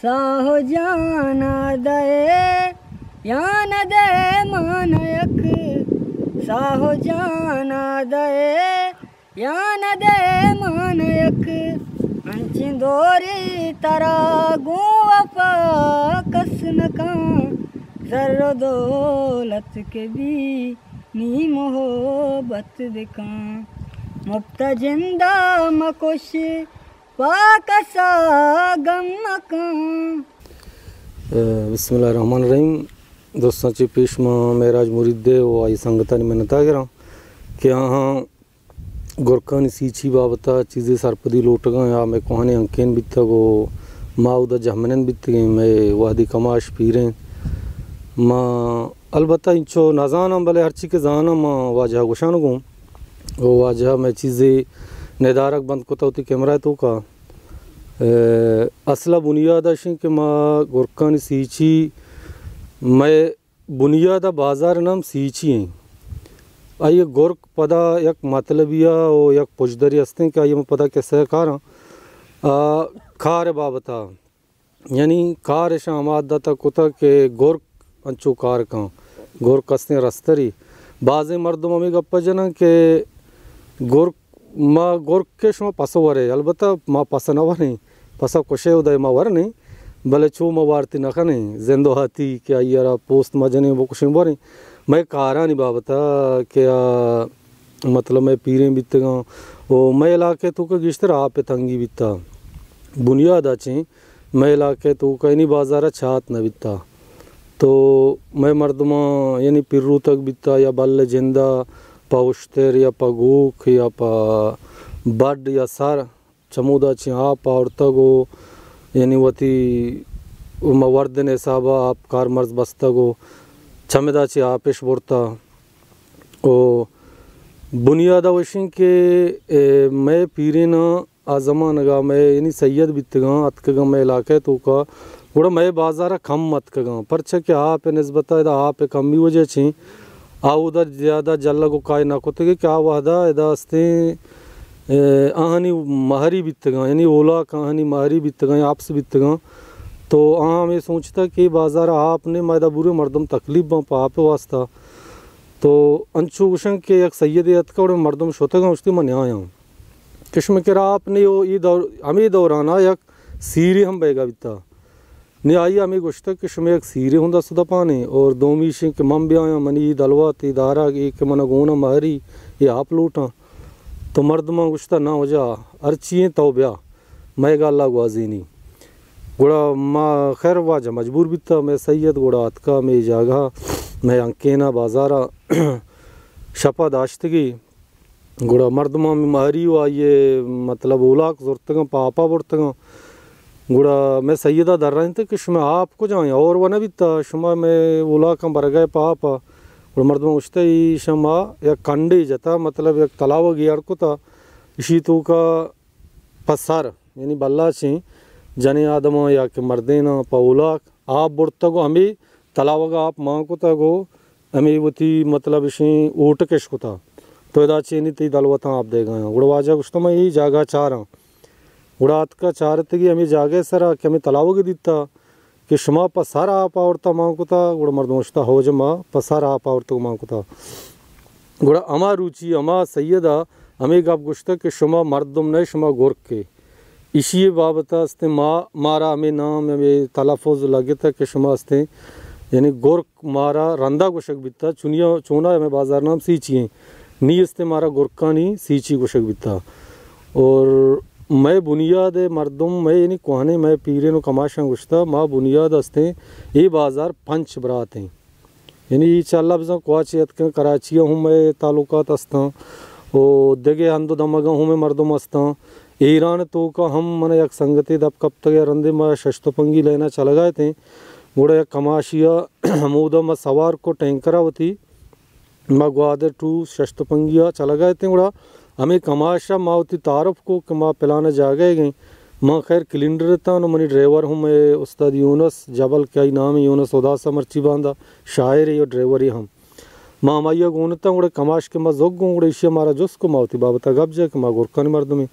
साहो जाना दे यान दे मानयक साहो जाना दे यान दे मानयक अंचिंदोरी तरा गुआ कसन का जर दौलत के भी नी मोहब्बत दिखा मुफ्त जिंदा मकुश पाकसा गम का। बिस्मिल्लाहिर्रहमानिर्रहीम। दोस्तांची पेशमा मेराज मुरीदे वो आई संगतानी मिन्नता करा कि हाँ गुरकानी सीची बाबता चीज़ें सरपदी लोट गए या मैं कोहाने अंकेन बिता गो माँ उदा जहमनन बित गए मैं वादी कमाश पीरें माँ अलबत्ता इंचो नाजाना भले हर चीज़ के जाना माँ वाजह गुशान गो वो वाजह मैं चीज़ें निदारक बंद कोता होती कैमरा तो का असला बुनियाद अशी कि माँ गुरकानी सीची मैं बुनियादा बाजार नाम सीची हैं आइए गुरक पदा एक मतलबिया और एक पुजदरी हस्ते कि आइए मैं पदा कैसे कारा खार बाबता यानी कार शामाद दाता कुता के गुरक अंचो कार का गुरक हस्ते रस्तरी बाज़े मर्दों में गप्पा जना के गुरक माँ गुरक के शुमा पसवर है अलबत्ता माँ पसन वर नहीं पसा कुशे उदय माँ वर नहीं भले चो माँ वारती नखा नहीं जिंदो हाथी क्या यारा पोस्ट मजने वो कुछ वर नहीं मैं कारा नहीं बाबता क्या मतलब मैं पीरे बीत गया वो मैं इलाके तो का गिश्तर आप तंगी बीता बुनियाद अच्छे मैं इलाके तो का नहीं बाज़ारा छात न बीता तो मैं मर्दमा यानी पिर्रू तक बीता या बल्ले जिंदा पौश्तर या पगूख या पा बड या सर चमूदा चिहा और तगो यानी वती मवर्दन साहबा आप कार मर्ज बस्ता गो छमेदा ची आपेश बोरता ओ बुनियादा वशिंग के मैं पीरे न आज़मा नगा मैं यानी सैयद बितगा अतकगा मैं इलाके तो का गुड़ा मैं बाज़ारा कम मत कगा परचा के आप नस्बता इदा आप कम भी वजह छी आ उधर ज़्यादा जल्ला को काय ना कोते के क्या वहदा इदा अस्ते आहानी महरी बितगा यानी ओला कहानी महरी बितगा आपस बितगा तो मैं सोचता कि बाज़ार आपने मैदा बुरे मर्दम तकलीफ पाप वास्ता तो अंशु उशंग के एक सैयद अतका मर्दम शोतगा उसकी मन आया किस्म के आपने यो ये दौर हमें दौराना एक सीरे हम बेगा बिता नहीं आई हमें गुश्ता किस्म एक सीरे होंदा सुधा पाने और दोमी शिंग के मम भी आया मनी दलवा ती दारा एक मन गोना महरी ये आप लूटा तो मर्दमा गुश्ता ना हो जा अर्चिए तो ब्या मैं गाला गुआजी नहीं गुड़ा माँ खैर वाजा मजबूर भी था मैं सैयद गुड़ा अतका में जागा मैं अंकेना बाज़ारा शपा दाश्तगी गुड़ा मर्दमा में मारी हुआ ये मतलब ओलाक ज़ुरतगा पापा बुरतगा गुड़ा मैं सैयदा दर रहे थे कि शुमा आपको जाए और वह न भी था शुमा मैं ओला का बर गए पापा गुड़ा मर्दमा उछते ही शमा या कंडे जता मतलब एक तालाब गियार को था इसी तो का पसार यानी बल्ला ची जने आदम या के मर्देना पौलाक आप बुरता को हमें तलावगा आप माँ को तगो हमें वती मतलब इसी ऊट केश को था तो इदा चीनी ती दलवता आप दे गए उड़वाजा कुछ तो मैं यही जागा चाह रहा उड़ात का चाह रहे थे कि हमें जागे सरा कि हमें तलावगे दिता कि शुमा पसारा आप औरता माँ को था गुड़ मर्दोशता हो जमा पसारा आप औरतों माँ को था गुड़ा अमा रुचि अमा सैयदा हमें गप गुश्ता कि शुमा मर्दम नहीं शुमा गोरख के इसी बाबत अस्ते मारा हमें नाम हमें तलफ़ुज़ लगे था कि शुमा अस्ते यानी गोरख मारा रंदा गुशक बिता चुनिया चोना हमें बाज़ार नाम सीची हैं नी अस्ते मारा गोरखानी सीची गुशक बिता और मैं बुनियाद मर्दम मैं यानी कोहने मैं पीरे नो कमाशा गुश्ता माँ बुनियाद अस्ते ये बाज़ार पंच बरात हैं यानी चाला बजा क्वाचियत के कराचिया हूँ मैं ताल्लुकात अस्ता और दगे हंदो दमगा हूँ मैं मर्दम अस्ता ईरान तो का हम मन एक संगति दब कब तक रंदे में शस्तपंगी लेना चला गए थे गुड़ा एक कमाशिया हमूदा में सवार को टैंकरा होती माँ ग्वादर टू शस्तपंगिया चला गए थे गुड़ा हमें कमाशा मावती तारफ को कि माँ पिलाने जा गए माँ खैर कैलेंडर था न मनी ड्राइवर हूँ मैं उस्ताद यूनस जबल क्या नाम है यूनस उदासा मर्ची बांधा शायर है और ड्राइवर ही हम माँ माइया गोनता उड़े कमाश के माँ जोग उड़े इसे मारा जोस को मावती बाबता गब जाए कि माँ गोरखा मर्द में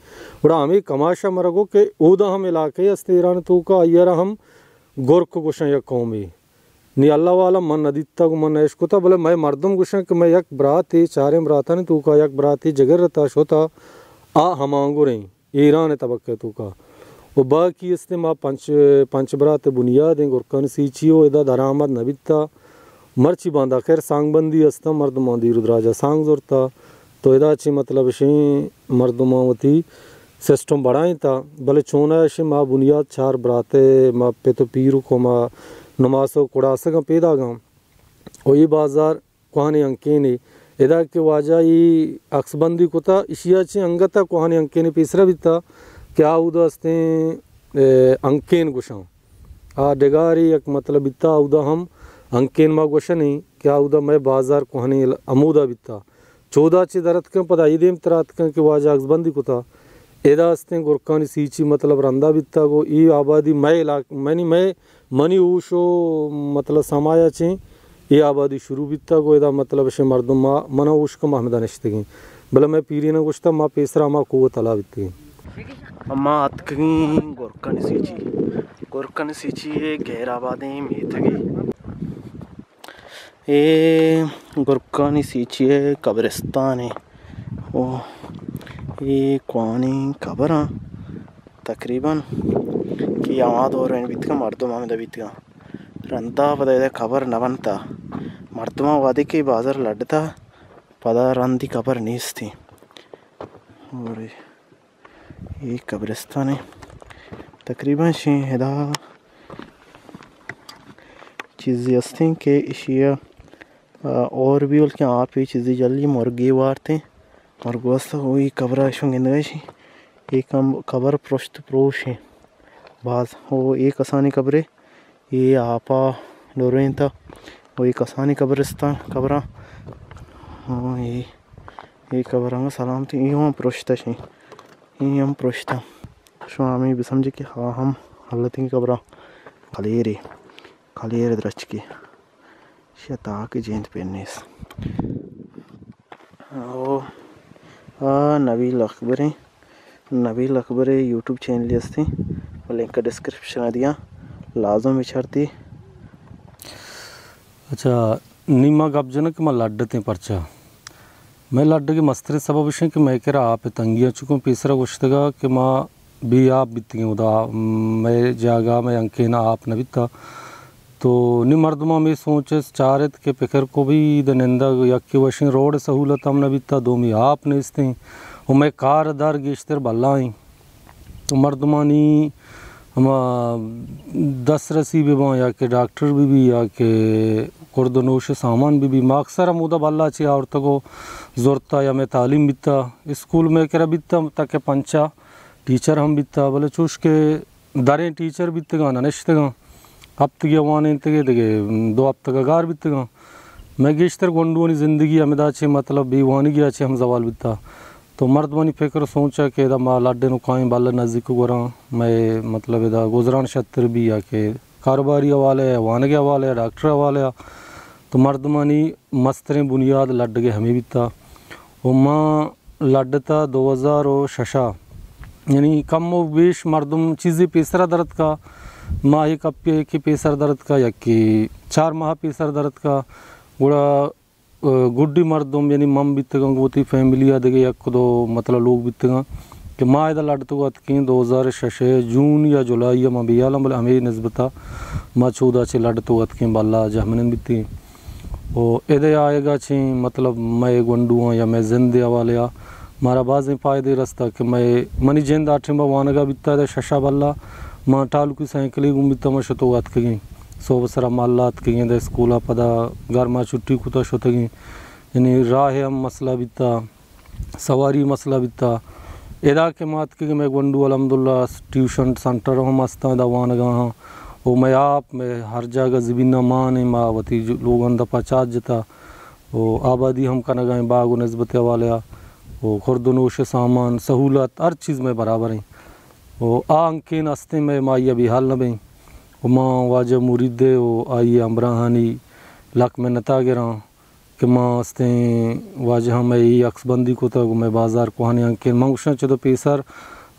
उड़ा हमें कमाशा मरगो के ऊदा हम इलाके अस्ते ईरान तो का अयरा हम گرک گوشن یا قومی نی اللہ والا من ندیتا کو من عشق ہوتا بولے میں مردم گوشن کہ میں یک برات ہی چاریں براتا نے تو کا یک برات ہی جگر رتا شوتا آ ہمانگو رہیں ایران طبقہ تو کا وہ باقی اس نے ماں پنچ برات بنیاد ہیں گرکان سیچیو ادا درآمد نبیتا مرچی باندھا خیر سانگ بندی استا مردمان دی رودراجہ سانگ زورتا تو ادا چی مطلب شیں مردمان وتی سسٹم بڑھائیں تا بلے چونا شیں ماں بنیاد چار براتے ماں پہ تو پیرو کو ماں نمازو کڑاسا گا پیدا گا اور یہ بازار کوہانی انکینی ادا کے واجہ یہ عکس بندی کو تا اشیا چی انگتا کوہانی انکینی پیسرا بھی تا کیا اودا استیں انکین گوشاں آ ڈگاری یک مطلب اتا اودا ہم انکین ما گوشا نہیں کیا اودا میں بازار کوہانی امودا بیتا 14 چی درد کن پدا ایدیم ترات کن کہ واجہ عکس بندی کو تا ادا استیں گرکانی سیچی مطلب رندہ بیتا گو ای آبادی میں علاقہ میں منی اوشو مطلب سمایا چیں یہ آبادی شروع بیتا گو ادا مطلب شے مردم ما منا اوش کا محمدہ نشتگیں بلا میں پیری نہ گوشتا ما پیسرا ما قوت علا بیتگیں اما اتکگیں گورکن سیچی غیر آبادیں میتگی اے گورکانی سیچی قبرستان ہے او یہ کوانی قبراں تقریباً کہ آماد اور بیتگا مردم آمدہ بیتگا رندہ پدا ایدہ قبر نبنتا مردمہ وادی کے بازار لڑتا پدا رندی قبر نیس تھی اور یہ قبرستان ہے تقریباً شیں ہدا چیزیں ہستیں کہ اشیا اور بھی بلکہ آپ یہ چیزیں جلی مرگی وارتے مرگو ہستا ہوئی قبرہ شنگ اندگا شیں ایک ہم قبر پرشت پروش ہیں بعض وہ ایک اسانی قبرے یہ آپا ڈورین تھا وہ ایک اسانی قبرستان قبرہ یہ قبرانگا سلامتی یہ ہم پرشتہ شیں یہ ہم پرشتہ شو ہمیں بھی سمجھے کہ ہاں ہم حالتیں قبرہ خلیر درچ کے شتا کے جیند پینیس نبیل اکبر یوٹیوب چینل ہستے لنک ڈسکرپشن دیا لازم بچھارتی اچھا نیما گپ جنا کہ میں لڈتے پرچا میں لڈ کے مستر سبب وشیں کہ میں کہہ رہا آپ تنگیاں چکوں پیسرا گوشتگا کہ ماں بھی آپ بیتگیں ادا میں جاگا میں انکینا آپ نہ بیتا تو نی مردمہ میں سوچس چارت کے پکر کو بھی دنندہ یکی وشیں روڈ سہولت ہم نہ بیتا دومی آپ نیستیں اور میں کار دار گیشتر بلائیں تو مردمانی ہما دس رسی بھی باں یا کہ ڈاکٹر بھی یا کہ کردنوش سامان بھی ما اکثر ہمودہ بلا چی عورتوں کو زورتا یا میں تعلیم بیتا اسکول میں کرا بیتا تاکہ پنچا ٹیچر ہم بیتا بلے چوش کے داریں ٹیچر بیتے گا نشتے گا ہفتگی وانے انتگے دگے 2 ہفتہ کا گار بیتے گا میں گیشتر گنڈوانی زندگی ہمیں دا چھے مطلب بھی وانی گیا چھے ہم زوال بیتا تو مرد وانی فکر سوچا کہ دا ما لاڈے نو قائم بالا نزدیک گوراں میں مطلب دا گزران شتر بھی یا کہ کاروباری حوالے ہے وانگے حوالے ہے ڈاکٹر حوالے ہے تو مردمانی مستریں بنیاد لڈ گئے ہمیں بیتا وہ ماں لڈتا 2006 یعنی کم و بیش مردم چیزی پیسرا درد کا ماہ کپ کی پیسر درد کا یا کہ 4 ماہ پیسر درد کا گوڑا گڈی مردم یعنی مم بیتگاں گوتی فیملی آدھے گئے یک دو مطلب لوگ بیتگاں کہ ماہ ایدہ لڑتو گا اتکیں 2006 جون یا جولائی ماہ بیالا بلے ہمیں نسبتا ماہ 14 چھے لڑتو گا اتکیں بالا جہمنن بیتی اور ایدے آئے گا چھیں مطلب میں گنڈوان یا میں زندے حوالے مارا بازیں فائدے رستا کہ میں منی جند آٹھیں با وانگا بیتا ہے ششا بالا ماں ٹالو کی سائنکلی گم بیتا ما شتو گا اتکیں 100 بسرہ مالا اتکیں دے اسکولا پدا گھر ما چھٹی کتا شتگیں یعنی راہ ہم مسئلہ بیتا سواری مسئلہ بیتا ایدہ کے مات کے میں گنڈو الحمدللہ ٹیوشن سنٹر ہم استا دا وانگا ہاں وہ میں آپ میں ہر جگہ زبینہ ماں ماں وتی لوگوں دا پچات جتا وہ آبادی ہم کنگائیں باغ و نسبت والے وہ خردنوش سامان سہولت ہر چیز میں برابر ہیں وہ آنکین استے میں مائی ابھی حال نہ بیں وہ ماں واجہ مرید دے وہ آئیے امبراہانی لک میں نتا گراں کہ ماں استیں واجہ میں ای عکس بندی کو تا میں بازار کو ہانے آنکین مانگوشن چدو پیسر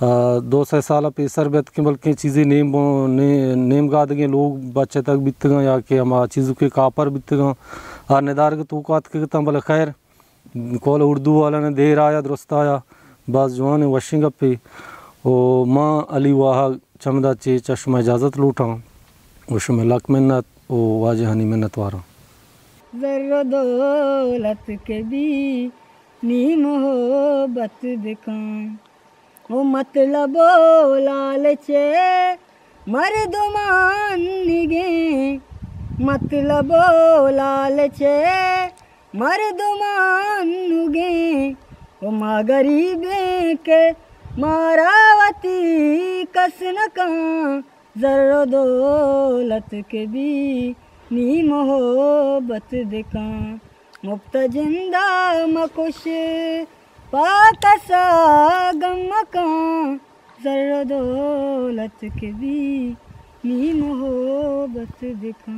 200 साल पेसर बेत के बल्कि चीज़ें नेम गाद गए लोग बच्चे तक बीत गए या कि हम चीज़ों के कापर बीत गए निदार के तूकात के तम बल खैर कॉल उर्दू वाला ने देर आया दुरुस्त आया बाज़ जवान वशिंग पे ओ माँ अली वाह चमदा चे चश्मा इजाज़त लूटा उसमें लक मिन्नत ओ वाजहानी मिन्नत वारा ज़र्र दौलत के भी नीम हो बत दिखां वो मतलब लालचे मर्दमान निगे मतलब लालचे मर्दमान नुगे वो माँ गरीबे के मारावती कसन का ज़र्र दौलत के भी नी मोहब्बत दिखा मुफ्त जिंदा मकुश पाकसा गम का ज़र्र दौलत के भी नी मोहब्बत दिखा।